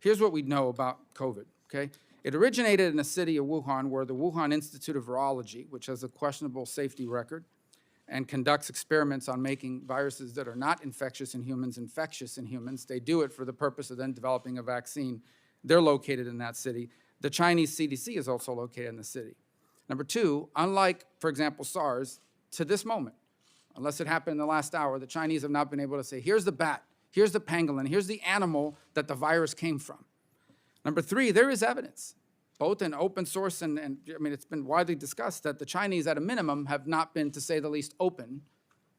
here's what we know about COVID, okay? It originated in the city of Wuhan, where the Wuhan Institute of Virology, which has a questionable safety record and conducts experiments on making viruses that are not infectious in humans infectious in humans. They do it for the purpose of then developing a vaccine. They're located in that city. The Chinese CDC is also located in the city. Number two, unlike, for example, SARS, to this moment, unless it happened in the last hour, the Chinese have not been able to say, here's the bat, here's the pangolin, here's the animal that the virus came from. Number three, there is evidence, both in open source and I mean, it's been widely discussed that the Chinese, at a minimum, have not been, to say the least, open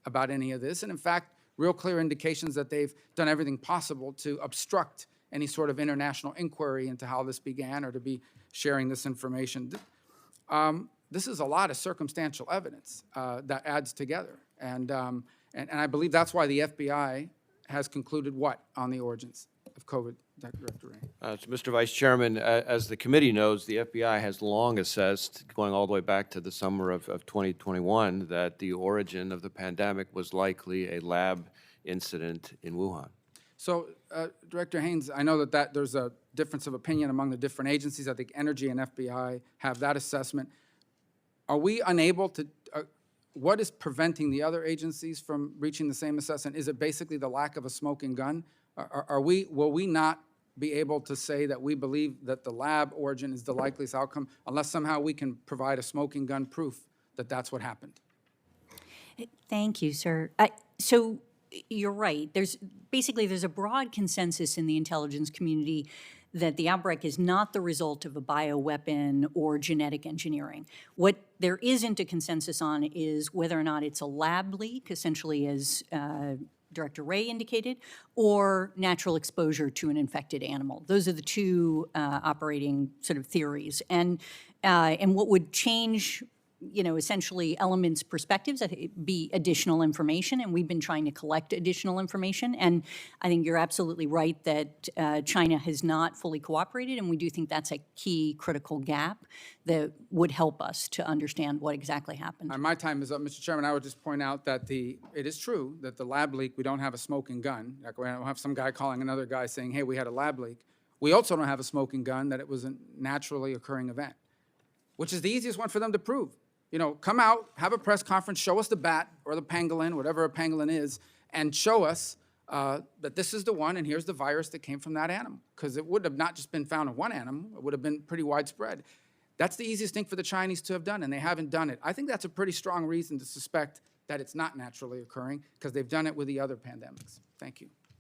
about any of this. And in fact, real clear indications that they've done everything possible to obstruct any sort of international inquiry into how this began or to be sharing this information. This is a lot of circumstantial evidence that adds together. And I believe that's why the FBI has concluded what on the origins of COVID, Director Wray? So, Mr. Vice Chairman, as the committee knows, the FBI has long assessed, going all the way back to the summer of 2021, that the origin of the pandemic was likely a lab incident in Wuhan. So, Director Haynes, I know that there's a difference of opinion among the different agencies. I think Energy and FBI have that assessment. Are we unable to, what is preventing the other agencies from reaching the same assessment? Is it basically the lack of a smoking gun? Will we not be able to say that we believe that the lab origin is the likeliest outcome unless somehow we can provide a smoking gun proof that that's what happened? Thank you, sir. So you're right. There's a broad consensus in the intelligence community that the outbreak is not the result of a bioweapon or genetic engineering. What there isn't a consensus on is whether or not it's a lab leak, essentially as Director Wray indicated, or natural exposure to an infected animal. Those are the two operating sort of theories. And what would change, essentially elements' perspectives, I think it'd be additional information, and we've been trying to collect additional information. And I think you're absolutely right that China has not fully cooperated, and we do think that's a key critical gap that would help us to understand what exactly happened. My time is up, Mr. Chairman. I would just point out that it is true that the lab leak, we don't have a smoking gun. Like we don't have some guy calling another guy saying, hey, we had a lab leak. We also don't have a smoking gun that it was a naturally occurring event, which is the easiest one for them to prove. Come out, have a press conference, show us the bat or the pangolin, whatever a pangolin is, and show us that this is the one and here's the virus that came from that animal. Because it would have not just been found in one animal, it would have been pretty widespread. That's the easiest thing for the Chinese to have done, and they haven't done it. I think that's a pretty strong reason to suspect that it's not naturally occurring because they've done it with the other pandemics. Thank you.